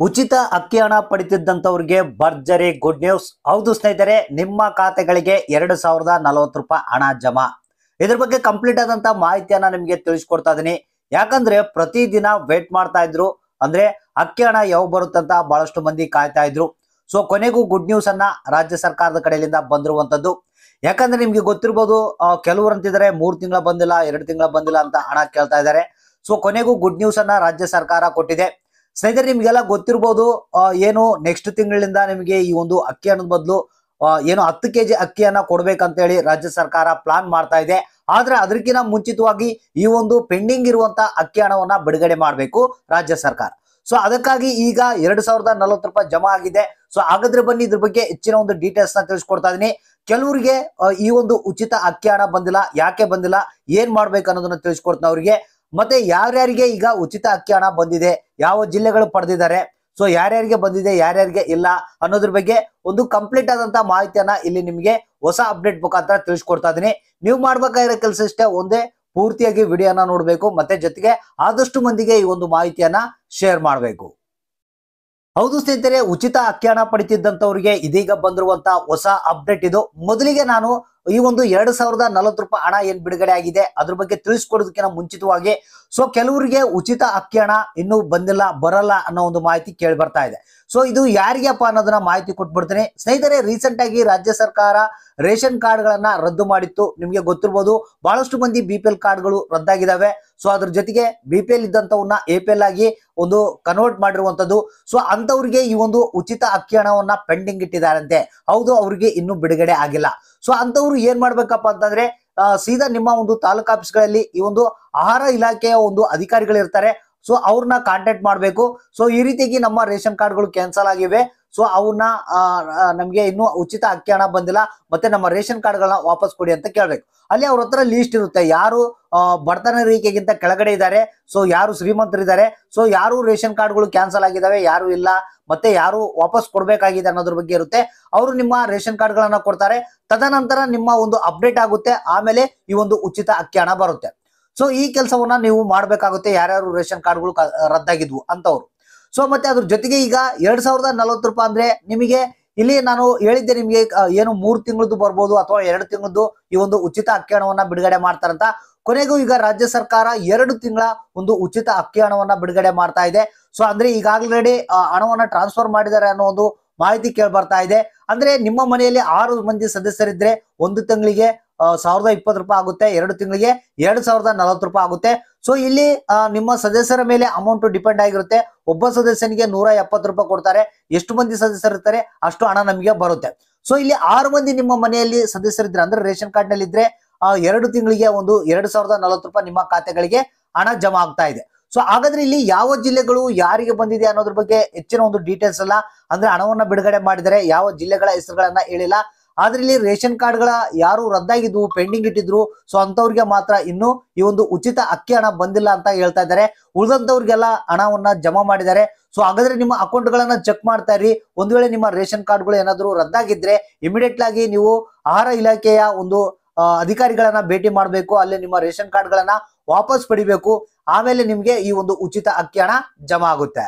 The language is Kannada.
ಉಚಿತ ಅಕ್ಕಿ ಹಣ ಪಡಿತಿದ್ದಂತವರಿಗೆ ಭರ್ಜರಿ ಗುಡ್ ನ್ಯೂಸ್. ಹೌದು ಸ್ನೇಹಿತರೆ, ನಿಮ್ಮ ಖಾತೆಗಳಿಗೆ 2040 ರೂಪಾಯಿ ಹಣ ಜಮಾ. ಇದ್ರ ಬಗ್ಗೆ ಕಂಪ್ಲೀಟ್ ಆದಂತ ಮಾಹಿತಿಯನ್ನ ನಿಮಗೆ ತಿಳಿಸ್ಕೊಡ್ತಾ ಇದೀನಿ. ಯಾಕಂದ್ರೆ ಪ್ರತಿದಿನ ವೇಟ್ ಮಾಡ್ತಾ ಇದ್ರು, ಅಂದ್ರೆ ಅಕ್ಕಿ ಹಣ ಯಾವಾಗ ಬರುತ್ತಂತ ಬಹಳಷ್ಟು ಮಂದಿ ಕಾಯ್ತಾ ಇದ್ರು. ಸೊ ಕೊನೆಗೂ ಗುಡ್ ನ್ಯೂಸ್ ಅನ್ನ ರಾಜ್ಯ ಸರ್ಕಾರದ ಕಡೆಯಿಂದ ಬಂದಿರುವಂತದ್ದು. ಯಾಕಂದ್ರೆ ನಿಮ್ಗೆ ಗೊತ್ತಿರಬಹುದು, ಕೆಲವರು ಅಂತಿದ್ದಾರೆ 3 ತಿಂಗಳ ಬಂದಿಲ್ಲ, 2 ತಿಂಗಳ ಬಂದಿಲ್ಲ ಅಂತ ಹಣ ಕೇಳ್ತಾ ಇದ್ದಾರೆ. ಸೊ ಕೊನೆಗೂ ಗುಡ್ ನ್ಯೂಸ್ ಅನ್ನ ರಾಜ್ಯ ಸರ್ಕಾರ ಕೊಟ್ಟಿದೆ. ಸ್ನೇಹಿತರೆ, ನಿಮ್ಗೆಲ್ಲ ಗೊತ್ತಿರಬಹುದು, ಏನು ನೆಕ್ಸ್ಟ್ ತಿಂಗಳಿಂದ ನಿಮಗೆ ಈ ಒಂದು ಅಕ್ಕಿ ಹಣದ ಬದಲು ಏನು 10 kg ಅಕ್ಕಿಯನ್ನ ಕೊಡ್ಬೇಕಂತ ಹೇಳಿ ರಾಜ್ಯ ಸರ್ಕಾರ ಪ್ಲಾನ್ ಮಾಡ್ತಾ ಇದೆ. ಆದ್ರೆ ಅದಕ್ಕಿಂತ ಮುಂಚಿತವಾಗಿ ಈ ಒಂದು ಪೆಂಡಿಂಗ್ ಇರುವಂತ ಅಕ್ಕಿ ಹಣವನ್ನ ಬಿಡುಗಡೆ ಮಾಡಬೇಕು ರಾಜ್ಯ ಸರ್ಕಾರ. ಸೊ ಅದಕ್ಕಾಗಿ ಈಗ 2040 ರೂಪಾಯಿ ಜಮಾ ಆಗಿದೆ. ಸೊ ಹಾಗಾದ್ರೆ ಬನ್ನಿ ಇದ್ರ ಬಗ್ಗೆ ಹೆಚ್ಚಿನ ಒಂದು ಡೀಟೇಲ್ಸ್ ನ ತಿಳಿಸ್ಕೊಡ್ತಾ ಇದೀನಿ. ಕೆಲವರಿಗೆ ಈ ಒಂದು ಉಚಿತ ಅಕ್ಕಿ ಹಣ ಬಂದಿಲ್ಲ, ಯಾಕೆ ಬಂದಿಲ್ಲ, ಏನ್ ಮಾಡ್ಬೇಕು ಅನ್ನೋದನ್ನ ತಿಳಿಸ್ಕೊಡ್ತೀನಿ ಅವರಿಗೆ. ಮತ್ತೆ ಯಾರ್ಯಾರಿಗೆ ಈಗ ಉಚಿತ ಅಕ್ಕಿ ಹಣ ಬಂದಿದೆ, ಯಾವ ಜಿಲ್ಲೆಗಳು ಪಡೆದಿದ್ದಾರೆ, ಸೊ ಯಾರ್ಯಾರಿಗೆ ಬಂದಿದೆ, ಯಾರ್ಯಾರಿಗೆ ಇಲ್ಲ ಅನ್ನೋದ್ರ ಬಗ್ಗೆ ಒಂದು ಕಂಪ್ಲೀಟ್ ಆದಂತ ಮಾಹಿತಿಯನ್ನ ಇಲ್ಲಿ ನಿಮಗೆ ಹೊಸ ಅಪ್ಡೇಟ್ ಮುಖಾಂತರ ತಿಳಿಸ್ಕೊಡ್ತಾ ಇದೀನಿ. ನೀವು ಮಾಡ್ಬೇಕಾಗಿರೋ ಕೆಲಸ ಇಷ್ಟೇ, ಒಂದೇ ಪೂರ್ತಿಯಾಗಿ ವಿಡಿಯೋನ ನೋಡ್ಬೇಕು, ಮತ್ತೆ ಜೊತೆಗೆ ಆದಷ್ಟು ಮಂದಿಗೆ ಈ ಒಂದು ಮಾಹಿತಿಯನ್ನ ಶೇರ್ ಮಾಡಬೇಕು. ಹೌದು ಸ್ನೇಹಿತರೆ, ಉಚಿತ ಅಕ್ಕಿ ಹಣ ಪಡಿತಿದ್ದಂತವರಿಗೆ ಇದೀಗ ಬಂದಿರುವಂತ ಹೊಸ ಅಪ್ಡೇಟ್ ಇದು. ಮೊದಲಿಗೆ ನಾನು ಈ ಒಂದು 2040 ರೂಪಾಯಿ ಹಣ ಏನ್ ಬಿಡುಗಡೆ ಆಗಿದೆ ಅದ್ರ ಬಗ್ಗೆ ತಿಳಿಸ್ಕೊಡೋದಕ್ಕಿಂತ ಮುಂಚಿತವಾಗಿ, ಸೊ ಕೆಲವರಿಗೆ ಉಚಿತ ಅಕ್ಕಿ ಹಣ ಇನ್ನೂ ಬಂದಿಲ್ಲ, ಬರಲ್ಲ ಅನ್ನೋ ಒಂದು ಮಾಹಿತಿ ಕೇಳಿ ಬರ್ತಾ ಇದೆ. ಸೊ ಇದು ಯಾರಿಗಪ್ಪ ಅನ್ನೋದನ್ನ ಮಾಹಿತಿ ಕೊಟ್ಬಿಡ್ತೀನಿ. ಸ್ನೇಹಿತರೆ, ರೀಸೆಂಟ್ ಆಗಿ ರಾಜ್ಯ ಸರ್ಕಾರ ರೇಷನ್ ಕಾರ್ಡ್ ಗಳನ್ನ ರದ್ದು ಮಾಡಿತ್ತು. ನಿಮ್ಗೆ ಗೊತ್ತಿರ್ಬೋದು, ಬಹಳಷ್ಟು ಮಂದಿ BPL ಕಾರ್ಡ್ಗಳು ರದ್ದಾಗಿದ್ದಾವೆ. ಸೊ ಅದ್ರ ಜೊತೆಗೆ BPL ಇದ್ದಂತವನ್ನ APL ಆಗಿ ಒಂದು ಕನ್ವರ್ಟ್ ಮಾಡಿರುವಂತದ್ದು. ಸೊ ಅಂತವ್ರಿಗೆ ಈ ಒಂದು ಉಚಿತ ಅಕ್ಕಿ ಹಣವನ್ನ ಪೆಂಡಿಂಗ್ ಇಟ್ಟಿದ್ದಾರಂತೆ. ಹೌದು, ಅವ್ರಿಗೆ ಇನ್ನೂ ಬಿಡುಗಡೆ ಆಗಿಲ್ಲ. ಸೊ ಅಂತವ್ರು ಏನ್ ಮಾಡ್ಬೇಕಪ್ಪ ಅಂತಂದ್ರೆ, ಸೀದಾ ನಿಮ್ಮ ಒಂದು ತಾಲೂಕು ಆಫೀಸ್ಗಳಲ್ಲಿ ಈ ಒಂದು ಆಹಾರ ಇಲಾಖೆಯ ಒಂದು ಅಧಿಕಾರಿಗಳು ಇರ್ತಾರೆ. ಸೊ ಅವ್ರನ್ನ ಕಾಂಟ್ಯಾಕ್ಟ್ ಮಾಡಬೇಕು. ಸೊ ಈ ರೀತಿಯಾಗಿ ನಮ್ಮ ರೇಷನ್ ಕಾರ್ಡ್ಗಳು ಕ್ಯಾನ್ಸಲ್ ಆಗಿವೆ, ಸೊ ಅವನ್ನ ನಮ್ಗೆ ಇನ್ನೂ ಉಚಿತ ಅಕ್ಕಿ ಹಣ ಬಂದಿಲ್ಲ, ಮತ್ತೆ ನಮ್ಮ ರೇಷನ್ ಕಾರ್ಡ್ಗಳನ್ನ ವಾಪಸ್ ಕೊಡಿ ಅಂತ ಕೇಳ್ಬೇಕು. ಅಲ್ಲಿ ಅವ್ರ ಹತ್ರ ಲೀಸ್ಟ್ ಇರುತ್ತೆ, ಯಾರು ಬಡತನ ರೇಖೆಗಿಂತ ಕೆಳಗಡೆ ಇದ್ದಾರೆ, ಸೊ ಯಾರು ಶ್ರೀಮಂತರಿದ್ದಾರೆ, ಸೊ ಯಾರು ರೇಷನ್ ಕಾರ್ಡ್ಗಳು ಕ್ಯಾನ್ಸಲ್ ಆಗಿದಾವೆ, ಯಾರು ಇಲ್ಲ, ಮತ್ತೆ ಯಾರು ವಾಪಸ್ ಕೊಡ್ಬೇಕಾಗಿದೆ ಅನ್ನೋದ್ರ ಬಗ್ಗೆ ಇರುತ್ತೆ. ಅವರು ನಿಮ್ಮ ರೇಷನ್ ಕಾರ್ಡ್ಗಳನ್ನ ಕೊಡ್ತಾರೆ. ತದನಂತರ ನಿಮ್ಮ ಒಂದು ಅಪ್ಡೇಟ್ ಆಗುತ್ತೆ, ಆಮೇಲೆ ಈ ಒಂದು ಉಚಿತ ಅಕ್ಕಿ ಹಣ ಬರುತ್ತೆ. ಸೊ ಈ ಕೆಲಸವನ್ನ ನೀವು ಮಾಡ್ಬೇಕಾಗುತ್ತೆ, ಯಾರ್ಯಾರು ರೇಷನ್ ಕಾರ್ಡ್ಗಳು ರದ್ದಾಗಿದ್ವು ಅಂತವ್ರು. ಸೊ ಮತ್ತೆ ಅದ್ರ ಜೊತೆಗೆ ಈಗ 2040 ರೂಪಾಯಿ ಅಂದ್ರೆ ನಿಮಗೆ ಇಲ್ಲಿ ನಾನು ಹೇಳಿದ್ದೆ ನಿಮಗೆ, ಏನು 3 ತಿಂಗಳದ್ದು ಬರ್ಬೋದು ಅಥವಾ 2 ತಿಂಗಳದ್ದು ಈ ಒಂದು ಉಚಿತ ಅಕ್ಕಿ ಹಣವನ್ನ ಬಿಡುಗಡೆ ಮಾಡ್ತಾರಂತ. ಕೊನೆಗೂ ಈಗ ರಾಜ್ಯ ಸರ್ಕಾರ 2 ತಿಂಗಳ ಒಂದು ಉಚಿತ ಅಕ್ಕಿ ಹಣವನ್ನ ಬಿಡುಗಡೆ ಮಾಡ್ತಾ ಇದೆ. ಸೊ ಅಂದ್ರೆ ಈಗ ಆಲ್ರೆಡಿ ಹಣವನ್ನ ಟ್ರಾನ್ಸ್ಫರ್ ಮಾಡಿದ್ದಾರೆ ಅನ್ನೋ ಒಂದು ಮಾಹಿತಿ ಕೇಳಿ ಬರ್ತಾ ಇದೆ. ಅಂದ್ರೆ ನಿಮ್ಮ ಮನೆಯಲ್ಲಿ 6 ಮಂದಿ ಸದಸ್ಯರಿದ್ರೆ ಒಂದು ತಿಂಗಳಿಗೆ 1020 ರೂಪಾಯಿ ಆಗುತ್ತೆ, 2 ತಿಂಗಳಿಗೆ 2040 ರೂಪಾಯಿ ಆಗುತ್ತೆ. ಸೊ ಇಲ್ಲಿ ನಿಮ್ಮ ಸದಸ್ಯರ ಮೇಲೆ ಅಮೌಂಟ್ ಡಿಪೆಂಡ್ ಆಗಿರುತ್ತೆ. ಒಬ್ಬ ಸದಸ್ಯನಿಗೆ 170 ರೂಪಾಯಿ ಕೊಡ್ತಾರೆ. ಎಷ್ಟು ಮಂದಿ ಸದಸ್ಯರು ಇರ್ತಾರೆ ಅಷ್ಟು ಹಣ ನಮಗೆ ಬರುತ್ತೆ. ಸೊ ಇಲ್ಲಿ 6 ಮಂದಿ ನಿಮ್ಮ ಮನೆಯಲ್ಲಿ ಸದಸ್ಯರಿದ್ರೆ, ಅಂದ್ರೆ ರೇಷನ್ ಕಾರ್ಡ್ ನಲ್ಲಿ ಇದ್ರೆ 2 ತಿಂಗಳಿಗೆ ಒಂದು 2040 ರೂಪಾಯಿ ನಿಮ್ಮ ಖಾತೆಗಳಿಗೆ ಹಣ ಜಮಾ ಆಗ್ತಾ ಇದೆ. ಸೊ ಹಾಗಾದ್ರೆ ಇಲ್ಲಿ ಯಾವ ಜಿಲ್ಲೆಗಳು ಯಾರಿಗೆ ಬಂದಿದೆ ಅನ್ನೋದ್ರ ಬಗ್ಗೆ ಹೆಚ್ಚಿನ ಒಂದು ಡೀಟೇಲ್ಸ್ ಅಲ್ಲ, ಅಂದ್ರೆ ಹಣವನ್ನ ಬಿಡುಗಡೆ ಮಾಡಿದರೆ ಯಾವ ಜಿಲ್ಲೆಗಳ ಹೆಸರುಗಳನ್ನ ಹೇಳಿಲ್ಲ. ಆದ್ರೆ ಇಲ್ಲಿ ರೇಷನ್ ಕಾರ್ಡ್ಗಳ ಯಾರು ರದ್ದಾಗಿದ್ವು, ಪೆಂಡಿಂಗ್ ಇಟ್ಟಿದ್ರು, ಸೊ ಅಂತವ್ರಿಗೆ ಮಾತ್ರ ಇನ್ನು ಈ ಒಂದು ಉಚಿತ ಅಕ್ಕಿ ಹಣ ಬಂದಿಲ್ಲ ಅಂತ ಹೇಳ್ತಾ ಇದ್ದಾರೆ. ಉಳಿದಂತವ್ರಿಗೆಲ್ಲ ಹಣವನ್ನ ಜಮಾ ಮಾಡಿದ್ದಾರೆ. ಸೊ ಹಾಗಾದ್ರೆ ನಿಮ್ಮ ಅಕೌಂಟ್ ಗಳನ್ನ ಚೆಕ್ ಮಾಡ್ತಾ ಇರಿ. ಒಂದು ವೇಳೆ ನಿಮ್ಮ ರೇಷನ್ ಕಾರ್ಡ್ಗಳು ಏನಾದ್ರು ರದ್ದಾಗಿದ್ರೆ ಇಮಿಡಿಯೇಟ್ ಆಗಿ ನೀವು ಆಹಾರ ಇಲಾಖೆಯ ಒಂದು ಅಧಿಕಾರಿಗಳನ್ನ ಭೇಟಿ ಮಾಡಬೇಕು. ಅಲ್ಲಿ ನಿಮ್ಮ ರೇಷನ್ ಕಾರ್ಡ್ಗಳನ್ನ ವಾಪಸ್ ಪಡಿಬೇಕು. ಆಮೇಲೆ ನಿಮ್ಗೆ ಈ ಒಂದು ಉಚಿತ ಅಕ್ಕಿ ಹಣ ಜಮಾ ಆಗುತ್ತೆ.